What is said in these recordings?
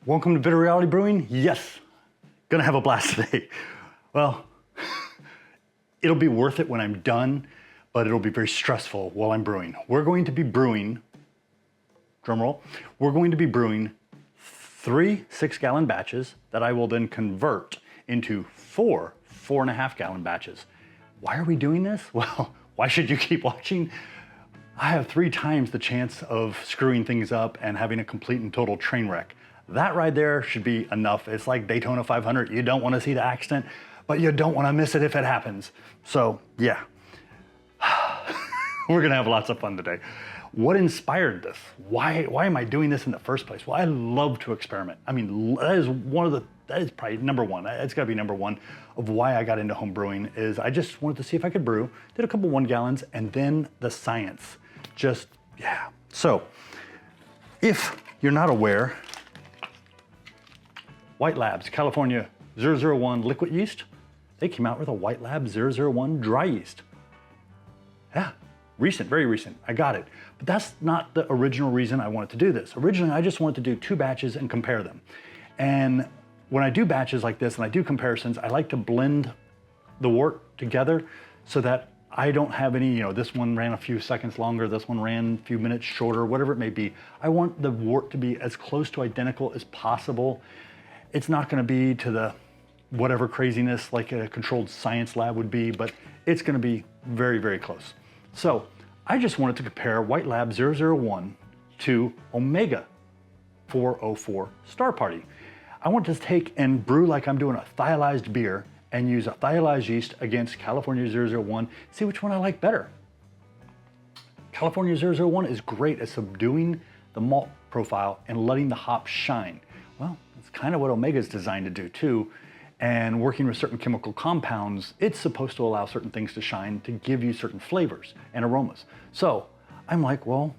Welcome to Bitter Reality Brewing. Yes, gonna have a blast today. Well, it'll be worth it when I'm done, but it'll be very stressful while I'm brewing. We're going to be brewing, drum roll, we're going to be brewing 3 6-gallon batches that I will then convert into 4 4.5-gallon batches. Why are we doing this? Well, why should you keep watching? I have 3 times the chance of screwing things up and having a complete and total train wreck. That right there should be enough. It's like Daytona 500. You don't want to see the accident, but you don't want to miss it if it happens. So yeah, we're gonna have lots of fun today. What inspired this? Why am I doing this in the first place? Well, I love to experiment. I mean, that is probably number one. It's gotta be number one of why I got into home brewing is I just wanted to see if I could brew, did a couple 1 gallons, and then the science. Just, yeah. So, if you're not aware, White Labs, California 001 liquid yeast, they came out with a White Lab 001 dry yeast. Yeah, recent, very recent, I got it. But that's not the original reason I wanted to do this. Originally, I just wanted to do 2 batches and compare them. And when I do batches like this and I do comparisons, I like to blend the wort together so that I don't have any, this one ran a few seconds longer, this one ran a few minutes shorter, whatever it may be. I want the wort to be as close to identical as possible. It's not gonna be to the whatever craziness like a controlled science lab would be, but it's gonna be very, very close. So I just wanted to compare White Lab 001 to Omega 404 Star Party. I want to take and brew like I'm doing a thiolized beer and use a thiolized yeast against California 001, see which one I like better. California 001 is great at subduing the malt profile and letting the hops shine. Well, that's kind of what Omega is designed to do too. And working with certain chemical compounds, it's supposed to allow certain things to shine to give you certain flavors and aromas. So I'm like, well,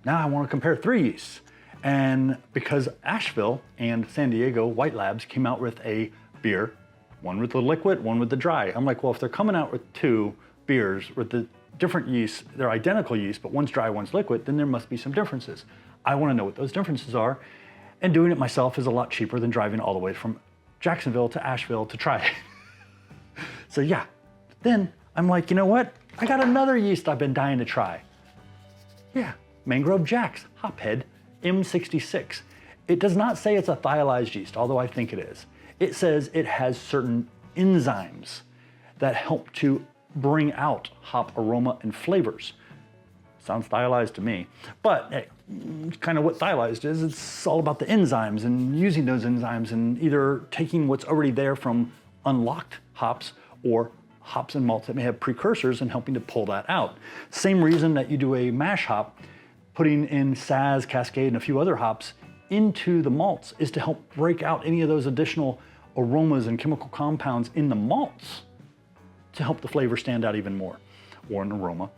now I want to compare 3 yeasts. And because Asheville and San Diego White Labs came out with a beer, one with the liquid, one with the dry. I'm like, well, if they're coming out with 2 beers with the different yeasts, they're identical yeast, but one's dry, one's liquid, then there must be some differences. I want to know what those differences are. And doing it myself is a lot cheaper than driving all the way from Jacksonville to Asheville to try it. So yeah, then I'm like, you know what? I got another yeast I've been dying to try. Yeah, Mangrove Jack's Hophead M66. It does not say it's a thiolized yeast, although I think it is. It says it has certain enzymes that help to bring out hop aroma and flavors. Sounds thiolized to me, but hey, it's kind of what thiolized is. It's all about the enzymes and using those enzymes and either taking what's already there from unlocked hops or hops and malts that may have precursors and helping to pull that out. Same reason that you do a mash hop, putting in Saz, Cascade, and a few other hops into the malts is to help break out any of those additional aromas and chemical compounds in the malts to help the flavor stand out even more, or an aroma.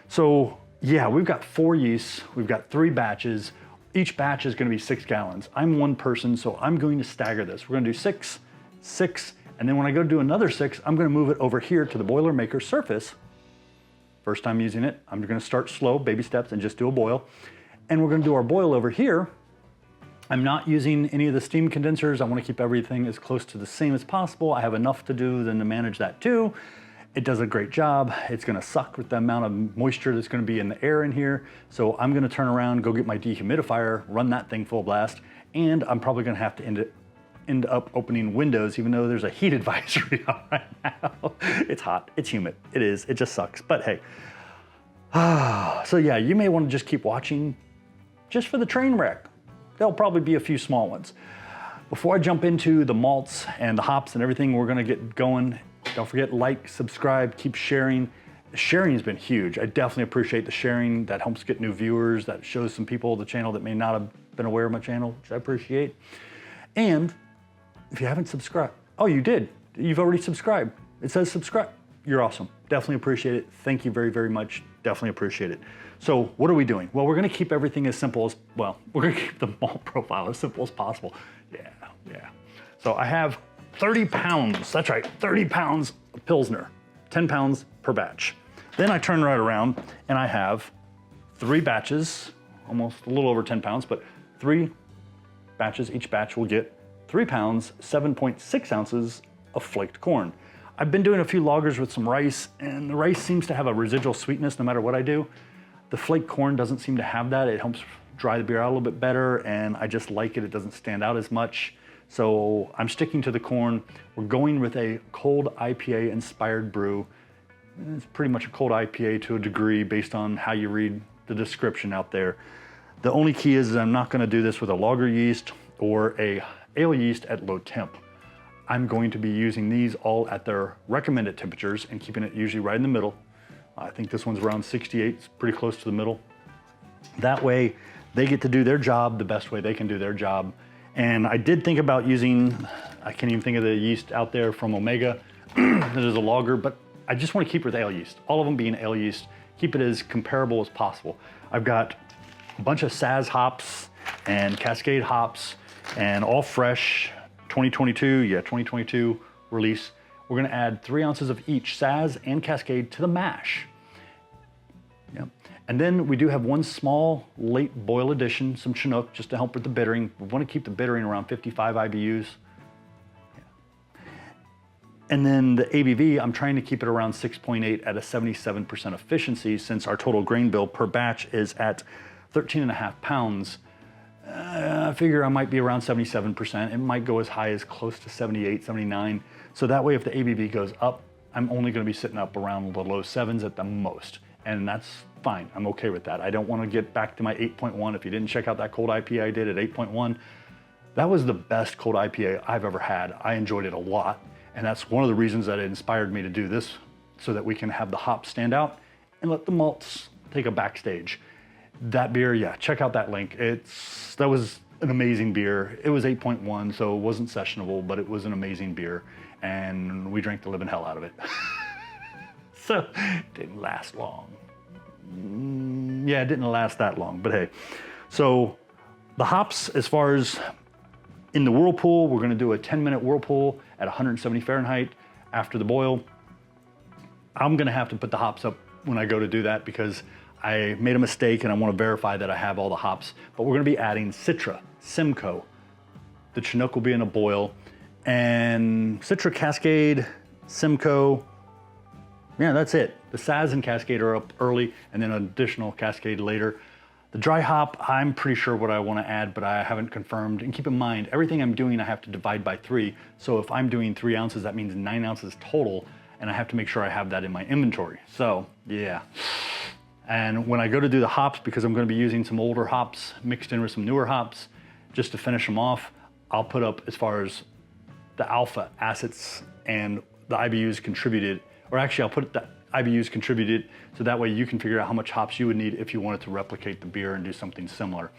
So yeah, we've got 4 yeasts, we've got 3 batches. Each batch is gonna be 6 gallons. I'm one person, so I'm going to stagger this. We're gonna do 6, 6, and then when I go do another 6, I'm gonna move it over here to the BoilerMaker Surface. First time using it, I'm gonna start slow, baby steps, and just do a boil. And we're gonna do our boil over here. I'm not using any of the steam condensers. I wanna keep everything as close to the same as possible. I have enough to do then to manage that too. It does a great job. It's gonna suck with the amount of moisture that's gonna be in the air in here. So I'm gonna turn around, go get my dehumidifier, run that thing full blast, and I'm probably gonna have to end up opening windows even though there's a heat advisory on right now. It's hot, it's humid, it is, it just sucks, but hey. So yeah, you may wanna just keep watching just for the train wreck. There'll probably be a few small ones. Before I jump into the malts and the hops and everything we're gonna get going, don't forget, like, subscribe, keep sharing. Sharing has been huge. I definitely appreciate the sharing. That helps get new viewers. That shows some people the channel that may not have been aware of my channel, which I appreciate. And if you haven't subscribed, oh, you did. You've already subscribed. It says subscribe. You're awesome. Definitely appreciate it. Thank you very, very much. Definitely appreciate it. So what are we doing? Well, we're gonna keep everything as simple as, well, we're gonna keep the malt profile as simple as possible. Yeah. So I have 30 pounds, that's right, 30 pounds of Pilsner, 10 pounds per batch. Then I turn right around and I have 3 batches, almost a little over 10 pounds, but 3 batches. Each batch will get 3 pounds, 7.6 ounces of flaked corn. I've been doing a few lagers with some rice, and the rice seems to have a residual sweetness no matter what I do. The flaked corn doesn't seem to have that. It helps dry the beer out a little bit better, and I just like it. It doesn't stand out as much. So I'm sticking to the corn. We're going with a cold IPA inspired brew. It's pretty much a cold IPA to a degree based on how you read the description out there. The only key is I'm not gonna do this with a lager yeast or a ale yeast at low temp. I'm going to be using these all at their recommended temperatures and keeping it usually right in the middle. I think this one's around 68, it's pretty close to the middle. That way, they get to do their job the best way they can do their job. And I did think about using, I can't even think of the yeast out there from Omega, that is a lager, but I just want to keep it with ale yeast. All of them being ale yeast, keep it as comparable as possible. I've got a bunch of Saz hops and Cascade hops and all fresh 2022 release. We're gonna add 3 ounces of each Saz and Cascade to the mash. Yep. And then we do have one small late boil addition, some Chinook, just to help with the bittering. We want to keep the bittering around 55 IBUs. Yeah. And then the ABV, I'm trying to keep it around 6.8 at a 77% efficiency, since our total grain bill per batch is at 13.5 pounds. I figure I might be around 77%. It might go as high as close to 78, 79. So that way, if the ABV goes up, I'm only going to be sitting up around the low 7s at the most. And that's fine, I'm okay with that. I don't want to get back to my 8.1. If you didn't check out that cold IPA I did at 8.1, that was the best cold IPA I've ever had. I enjoyed it a lot. And that's one of the reasons that it inspired me to do this, so that we can have the hops stand out and let the malts take a backstage. That beer, yeah, check out that link. That was an amazing beer. It was 8.1, so it wasn't sessionable, but it was an amazing beer. And we drank the living hell out of it. So it didn't last long. Yeah, it didn't last that long, but hey. So the hops, as far as in the Whirlpool, we're gonna do a 10-minute Whirlpool at 170 Fahrenheit after the boil. I'm gonna have to put the hops up when I go to do that because I made a mistake and I wanna verify that I have all the hops, but we're gonna be adding Citra, Simcoe. The Chinook will be in a boil, and Citra, Cascade, Simcoe, yeah, that's it. The Saz and Cascade are up early, and then an additional Cascade later. The dry hop, I'm pretty sure what I want to add, but I haven't confirmed. And keep in mind, everything I'm doing, I have to divide by 3. So if I'm doing 3 ounces, that means 9 ounces total, and I have to make sure I have that in my inventory. So, yeah. And when I go to do the hops, because I'm going to be using some older hops mixed in with some newer hops, just to finish them off, I'll put up as far as the alpha acids and the IBUs contributed. Or actually, I'll put the IBUs contributed, so that way you can figure out how much hops you would need if you wanted to replicate the beer and do something similar.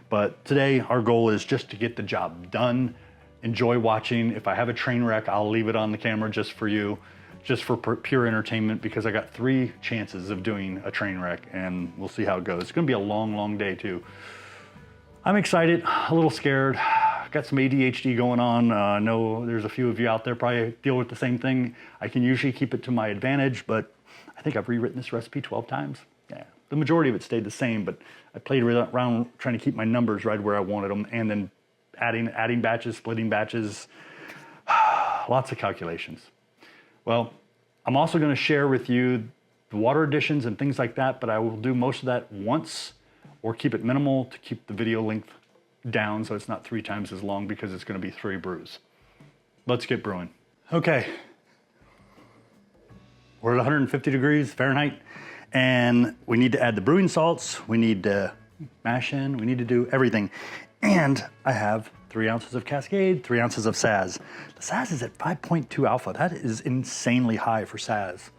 But today, our goal is just to get the job done. Enjoy watching. If I have a train wreck, I'll leave it on the camera just for you, just for pure entertainment, because I got 3 chances of doing a train wreck, and we'll see how it goes. It's gonna be a long, long day too. I'm excited, a little scared. Got some ADHD going on. I know there's a few of you out there probably deal with the same thing. I can usually keep it to my advantage, but I think I've rewritten this recipe 12 times. Yeah, the majority of it stayed the same, but I played around trying to keep my numbers right where I wanted them, and then adding batches, splitting batches, lots of calculations. Well, I'm also going to share with you the water additions and things like that, but I will do most of that once, or keep it minimal to keep the video length down so it's not 3 times as long, because it's going to be 3 brews. Let's get brewing. Okay, we're at 150 degrees Fahrenheit, and we need to add the brewing salts, we need to mash in, we need to do everything. And I have 3 ounces of Cascade, 3 ounces of Saz. The Saz is at 5.2 alpha. That is insanely high for Saz.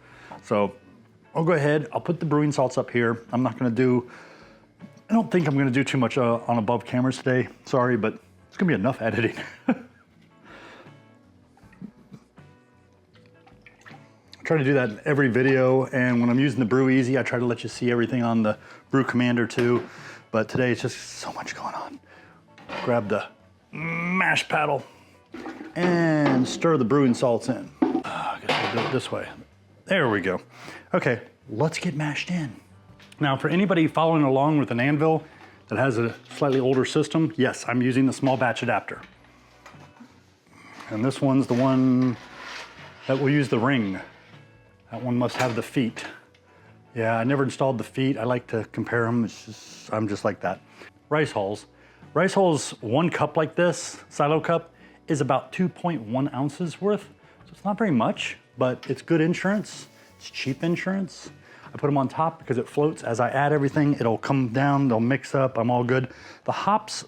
So I'll go ahead, I'll put the brewing salts up here. I don't think I'm gonna do too much on above cameras today. Sorry, but it's gonna be enough editing. I try to do that in every video, and when I'm using the Brew Easy, I try to let you see everything on the Brew Commander too. But today it's just so much going on. Grab the mash paddle and stir the brewing salts in. I guess I'll do it this way. There we go. Okay, let's get mashed in. Now, for anybody following along with an Anvil, that has a slightly older system, yes, I'm using the small batch adapter. And this one's the one that will use the ring. That one must have the feet. Yeah, I never installed the feet. I like to compare them. I'm just like that. Rice hulls. Rice hulls, 1 cup like this, silo cup, is about 2.1 ounces worth. So it's not very much, but it's good insurance. It's cheap insurance. I put them on top because it floats. As I add everything, it'll come down, they'll mix up, I'm all good. The hops,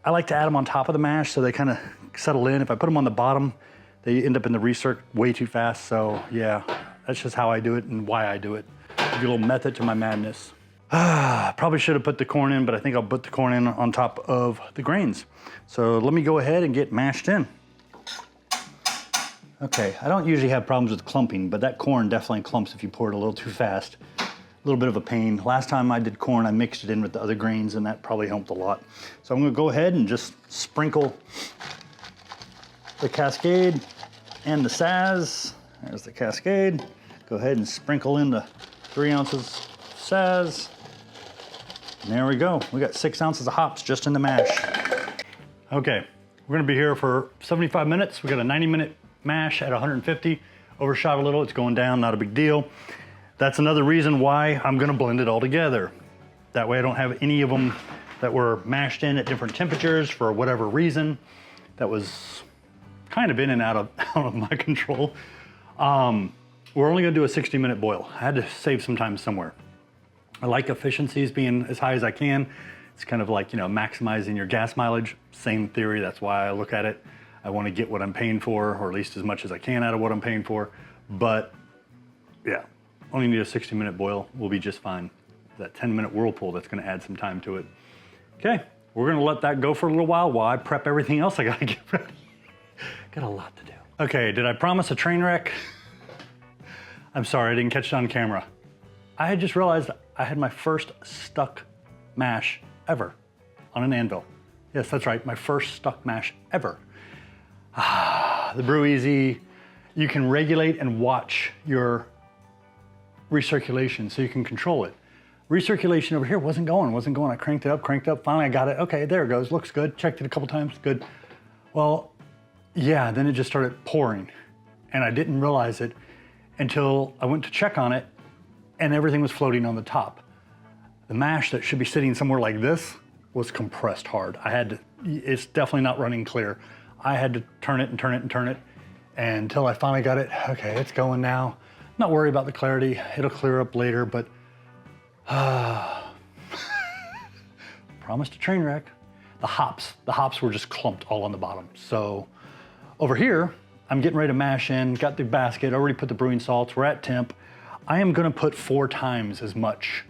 I like to add them on top of the mash so they kind of settle in. If I put them on the bottom, they end up in the recirc way too fast. So yeah, that's just how I do it and why I do it. Give you a little method to my madness. Probably should have put the corn in, but I think I'll put the corn in on top of the grains. So let me go ahead and get mashed in. Okay, I don't usually have problems with clumping, but that corn definitely clumps if you pour it a little too fast. A little bit of a pain. Last time I did corn, I mixed it in with the other grains, and that probably helped a lot. So I'm gonna go ahead and just sprinkle the Cascade and the Saz. There's the Cascade. Go ahead and sprinkle in the 3 ounces Saz. And there we go. We got 6 ounces of hops just in the mash. Okay, we're gonna be here for 75 minutes. We got a 90-minute mash at 150. Overshot a little, it's going down, not a big deal. That's another reason why I'm gonna blend it all together. That way I don't have any of them that were mashed in at different temperatures for whatever reason. That was kind of in and out of my control. We're only gonna do a 60-minute boil. I had to save some time somewhere. I like efficiencies being as high as I can. It's kind of like, you know, maximizing your gas mileage. Same theory, that's why I look at it. I want to get what I'm paying for, or at least as much as I can out of what I'm paying for. But yeah, only need a 60-minute boil. We'll be just fine. That 10-minute Whirlpool, that's gonna add some time to it. Okay, we're gonna let that go for a little while I prep everything else I gotta get ready. Got a lot to do. Okay, did I promise a train wreck? I'm sorry, I didn't catch it on camera. I had just realized I had my first stuck mash ever on an anvil. Yes, that's right, my first stuck mash ever. The Brew Easy, you can regulate and watch your recirculation so you can control it. Recirculation over here wasn't going. I cranked it up, finally I got it. Okay, there it goes, looks good. Checked it a couple times, good. Well, yeah, then it just started pouring and I didn't realize it until I went to check on it and everything was floating on the top. The mash that should be sitting somewhere like this was compressed hard. It's definitely not running clear. I had to turn it and turn it and turn it until I finally got it. Okay, it's going now. Not worry about the clarity. It'll clear up later, but promised a train wreck. The hops were just clumped all on the bottom. So over here, I'm getting ready to mash in, got the basket, already put the brewing salts, we're at temp. I am gonna put 4 times as much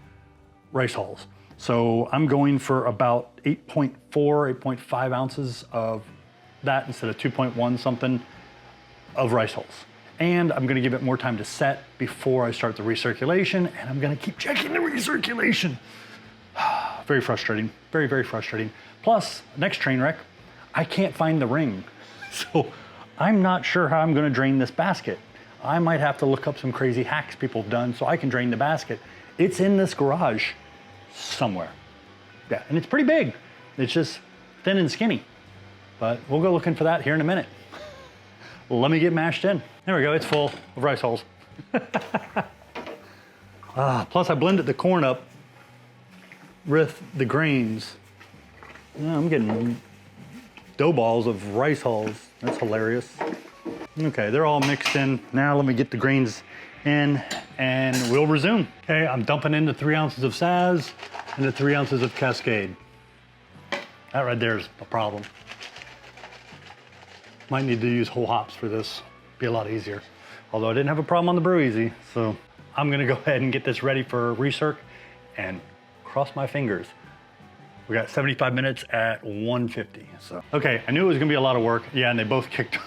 rice hulls. So I'm going for about 8.4, 8.5 ounces of that instead of 2.1 something of rice hulls. And I'm gonna give it more time to set before I start the recirculation, and I'm gonna keep checking the recirculation. Very frustrating, very, very frustrating. Plus, next train wreck, I can't find the ring. So I'm not sure how I'm gonna drain this basket. I might have to look up some crazy hacks people have done so I can drain the basket. It's in this garage somewhere. Yeah, and it's pretty big. It's just thin and skinny. But we'll go looking for that here in a minute. Let me get mashed in. There we go, it's full of rice hulls. Plus I blended the corn up with the grains. Yeah, I'm getting dough balls of rice hulls. That's hilarious. Okay, they're all mixed in. Now let me get the grains in and we'll resume. Okay, I'm dumping in the 3 ounces of Saz and the 3 ounces of Cascade. That right there is a problem. Might need to use whole hops for this. Be a lot easier. Although I didn't have a problem on the Brew Easy, so I'm gonna go ahead and get this ready for recirc and cross my fingers. We got 75 minutes at 150, so. Okay, I knew it was gonna be a lot of work. Yeah, and they both kicked.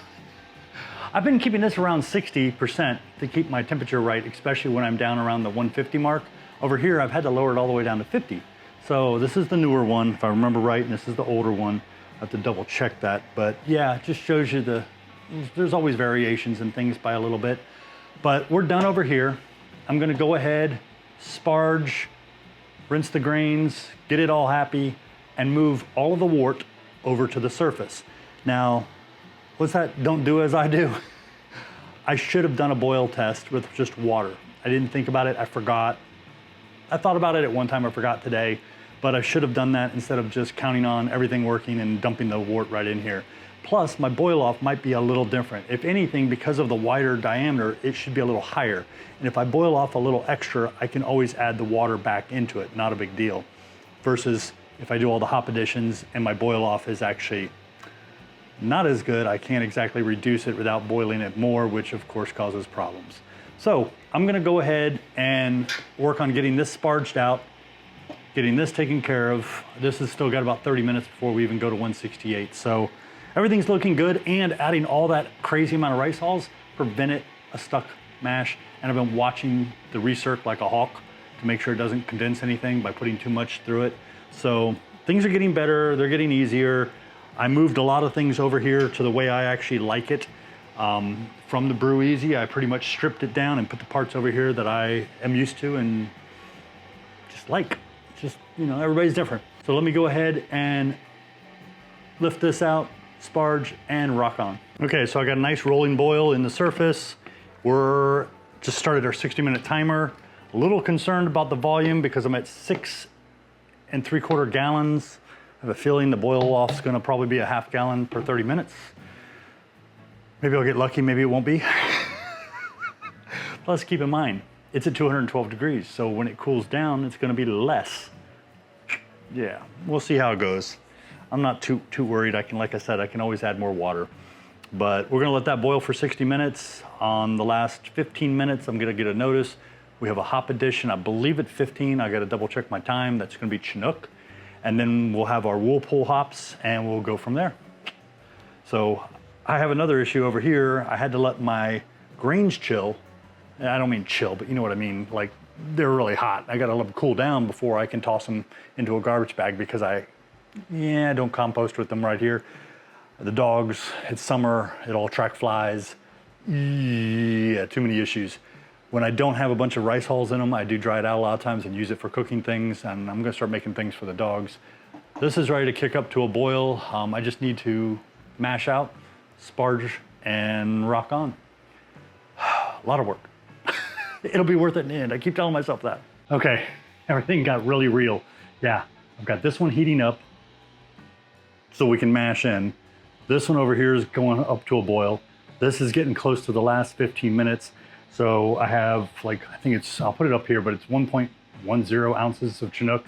I've been keeping this around 60% to keep my temperature right, especially when I'm down around the 150 mark. Over here, I've had to lower it all the way down to 50. So this is the newer one, if I remember right, and this is the older one. I have to double check that, but yeah, it just shows you there's always variations and things by a little bit. But we're done over here. I'm gonna go ahead, sparge rinse the grains, get it all happy, and move all of the wort over to the surface. Now, what's that? Don't do as I do. I should have done a boil test with just water. I didn't think about it, I forgot. I thought about it at one time, I forgot today, but I should have done that instead of just counting on everything working and dumping the wort right in here. Plus, my boil off might be a little different. If anything, because of the wider diameter, it should be a little higher. And if I boil off a little extra, I can always add the water back into it, not a big deal. Versus if I do all the hop additions and my boil off is actually not as good, I can't exactly reduce it without boiling it more, which of course causes problems. So I'm gonna go ahead and work on getting this sparged out, getting this taken care of. This has still got about 30 minutes before we even go to 168. So everything's looking good, and adding all that crazy amount of rice hulls prevented a stuck mash. And I've been watching the recirc like a hawk to make sure it doesn't condense anything by putting too much through it. So things are getting better, they're getting easier. I moved a lot of things over here to the way I actually like it. From the Brew Easy, I pretty much stripped it down and put the parts over here that I am used to and just like. Just, you know, everybody's different. So let me go ahead and lift this out, sparge, and rock on. Okay, so I got a nice rolling boil in the surface. We're just started our 60-minute timer. A little concerned about the volume because I'm at 6 3/4 gallons. I have a feeling the boil off's gonna probably be a half gallon per 30 minutes. Maybe I'll get lucky, maybe it won't be. Plus, keep in mind, it's at 212 degrees, so when it cools down, it's gonna be less. Yeah, we'll see how it goes. I'm not too worried. Like I said, I can always add more water. But we're gonna let that boil for 60 minutes. On the last 15 minutes, I'm gonna get a notice. We have a hop addition, I believe at 15. I gotta double check my time. That's gonna be Chinook. And then we'll have our Whirlpool hops and we'll go from there. So I have another issue over here. I had to let my grains chill. I don't mean chill, but you know what I mean. Like, they're really hot. I gotta let them cool down before I can toss them into a garbage bag because I don't compost with them right here. The dogs, it's summer, it'll attract flies. Yeah, too many issues. When I don't have a bunch of rice hulls in them, I do dry it out a lot of times and use it for cooking things, and I'm gonna start making things for the dogs. This is ready to kick up to a boil. I just need to mash out, sparge, and rock on. A lot of work. It'll be worth it in the end. I keep telling myself that. Okay, everything got really real. Yeah, I've got this one heating up so we can mash in. This one over here is going up to a boil. This is getting close to the last 15 minutes. So I have like, I think it's, I'll put it up here, but it's 1.10 ounces of Chinook.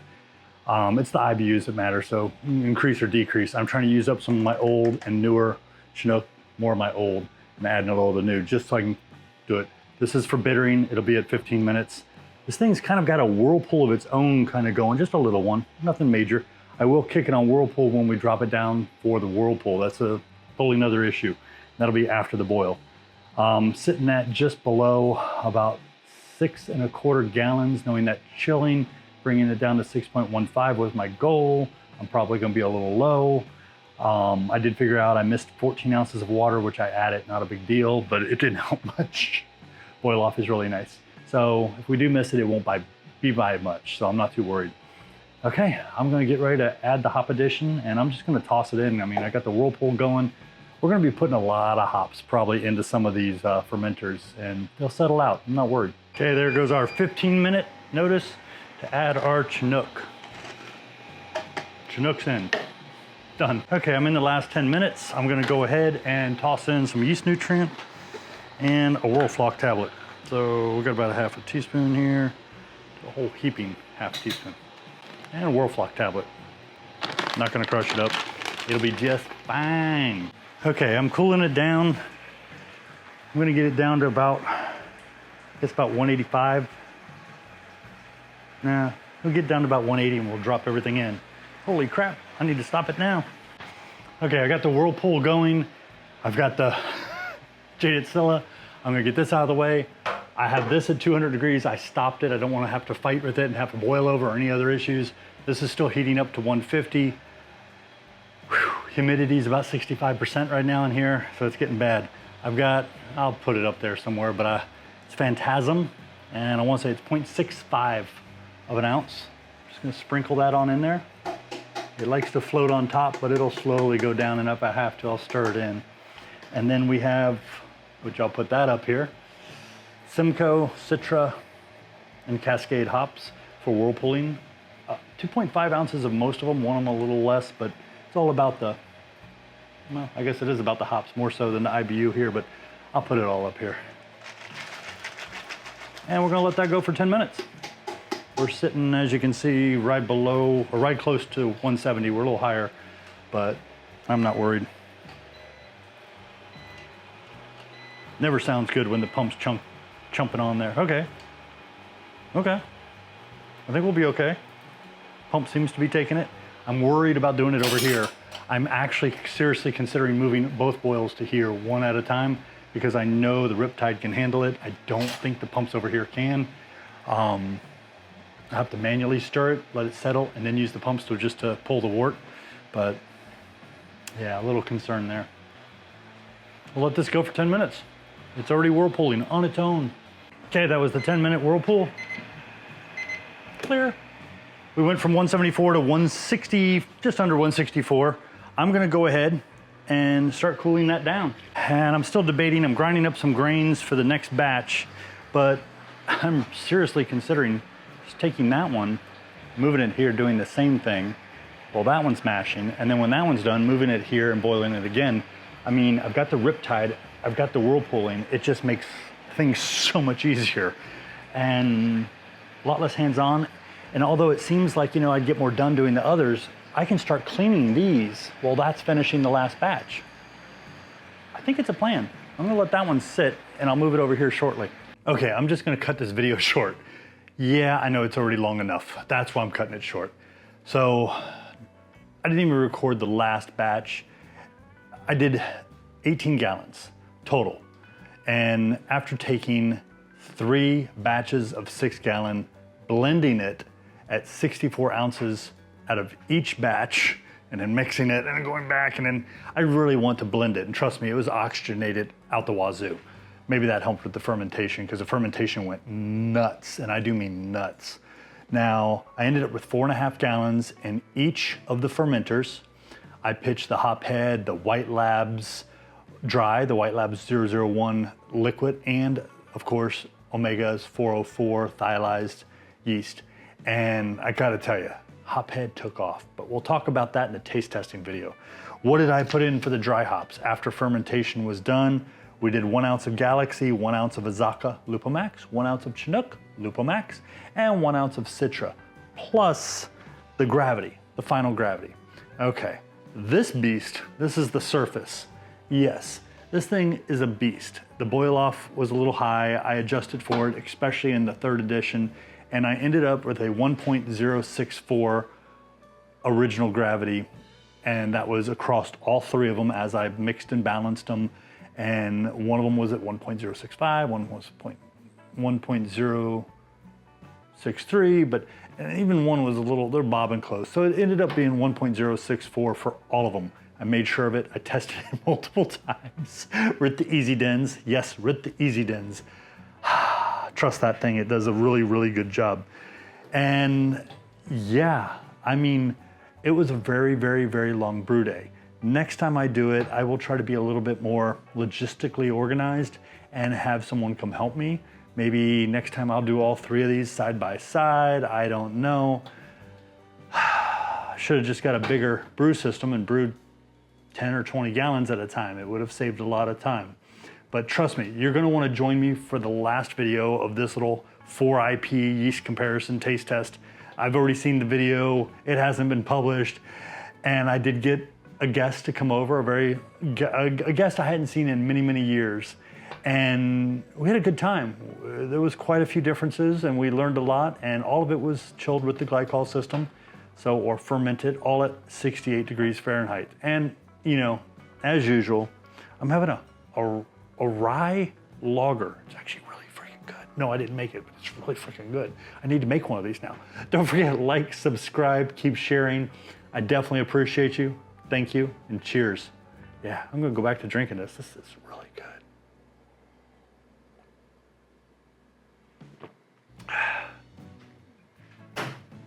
It's the IBUs that matter, so increase or decrease. I'm trying to use up some of my old and newer Chinook, more of my old, and adding a little of the new, just so I can do it. This is for bittering, it'll be at 15 minutes. This thing's kind of got a whirlpool of its own kind of going, just a little one, nothing major. I will kick it on Whirlpool when we drop it down for the Whirlpool. That's a totally another issue. That'll be after the boil. Sitting at just below about 6 1/4 gallons, knowing that chilling, bringing it down to 6.15 was my goal. I'm probably gonna be a little low. I did figure out I missed 14 ounces of water, which I added, not a big deal, but it didn't help much. Boil off is really nice. So if we do miss it, it won't be by much, so I'm not too worried. Okay, I'm gonna get ready to add the hop addition, and I'm just gonna toss it in. I mean, I got the Whirlpool going. We're gonna be putting a lot of hops probably into some of these fermenters, and they'll settle out, I'm not worried. Okay, there goes our 15-minute notice to add our Chinook. Chinook's in, done. Okay, I'm in the last 10 minutes. I'm gonna go ahead and toss in some yeast nutrient and a Whirlflock tablet. So we got about a half a teaspoon here, a whole heaping half a teaspoon, and a Whirlflock tablet. Not gonna crush it up. It'll be just fine. Okay, I'm cooling it down. I'm gonna get it down to about, it's about 185. Nah, we'll get down to about 180 and we'll drop everything in. Holy crap, I need to stop it now. Okay, I got the Whirlpool going. I've got the jaded Scylla. I'm gonna get this out of the way. I have this at 200 degrees. I stopped it. I don't wanna have to fight with it and have to boil over or any other issues. This is still heating up to 150. Humidity is about 65% right now in here, so it's getting bad. I'll put it up there somewhere, but it's Phantasm, and I want to say it's 0.65 of an ounce. Just gonna sprinkle that on in there. It likes to float on top, but it'll slowly go down, and if I have to, I'll stir it in. And then we have, which I'll put that up here, Simcoe, Citra, and Cascade hops for whirlpooling. 2.5 ounces of most of them, one of them a little less, but it's all about the, well, I guess it is about the hops more so than the IBU here, but I'll put it all up here. And we're gonna let that go for 10 minutes. We're sitting, as you can see, right below, or right close to 170. We're a little higher, but I'm not worried. Never sounds good when the pump's chumping on there. Okay. Okay. I think we'll be okay. Pump seems to be taking it. I'm worried about doing it over here. I'm actually seriously considering moving both boils to here one at a time because I know the Riptide can handle it. I don't think the pumps over here can. I have to manually stir it, let it settle, and then use the pumps to pull the wort. But yeah, a little concern there. We'll let this go for 10 minutes. It's already whirlpooling on its own. Okay, that was the 10-minute whirlpool. Clear. We went from 174 to 160, just under 164. I'm gonna go ahead and start cooling that down. And I'm still debating, I'm grinding up some grains for the next batch, but I'm seriously considering just taking that one, moving it here, doing the same thing while that one's mashing, and then when that one's done, moving it here and boiling it again. I mean, I've got the Riptide, I've got the whirlpooling. It just makes things so much easier and a lot less hands-on. And although it seems like, you know, I'd get more done doing the others, I can start cleaning these while that's finishing the last batch. I think it's a plan. I'm gonna let that one sit and I'll move it over here shortly. Okay, I'm just gonna cut this video short. Yeah, I know it's already long enough. That's why I'm cutting it short. So I didn't even record the last batch. I did 18 gallons total. And after taking 3 batches of 6-gallon, blending it at 64 ounces out of each batch, and then mixing it and then going back, and then I really want to blend it. And trust me, it was oxygenated out the wazoo. Maybe that helped with the fermentation because the fermentation went nuts, and I do mean nuts. Now, I ended up with 4.5 gallons in each of the fermenters. I pitched the Heaad, the White Labs dry, the White Labs 001 liquid, and of course, Omega's 404 thiolized yeast. And I gotta tell you, Heaad took off, but we'll talk about that in the taste testing video. What did I put in for the dry hops? After fermentation was done, we did 1 ounce of Galaxy, 1 ounce of Azacca Lupomax, 1 ounce of Chinook Lupomax, and 1 ounce of Citra, plus the gravity, the final gravity. Okay, this beast, this is the Surface. Yes, this thing is a beast. The boil off was a little high. I adjusted for it, especially in the 3rd edition, and I ended up with a 1.064 original gravity, and that was across all 3 of them as I mixed and balanced them. And one of them was at 1.065, one was 1.063, but even one was a little, they're bobbing close. So it ended up being 1.064 for all of them. I made sure of it. I tested it multiple times with the EasyDens. Yes, with the EasyDens. Trust that thing, it does a really, really good job. And yeah, I mean, it was a very, very, very long brew day. Next time I do it, I will try to be a little bit more logistically organized and have someone come help me. Maybe next time I'll do all 3 of these side by side, I don't know. I should have just got a bigger brew system and brewed 10 or 20 gallons at a time. It would have saved a lot of time. But trust me, you're gonna wanna join me for the last video of this little 4 IP yeast comparison taste test. I've already seen the video, it hasn't been published, and I did get a guest to come over, a guest I hadn't seen in many, many years. And we had a good time. There was quite a few differences and we learned a lot, and all of it was chilled with the glycol system, or fermented, all at 68 degrees Fahrenheit. And you know, as usual, I'm having a rye lager. It's actually really freaking good. No, I didn't make it, but it's really freaking good. I need to make one of these now. Don't forget, like, subscribe, keep sharing. I definitely appreciate you. Thank you, and cheers. Yeah, I'm gonna go back to drinking this. This is really good.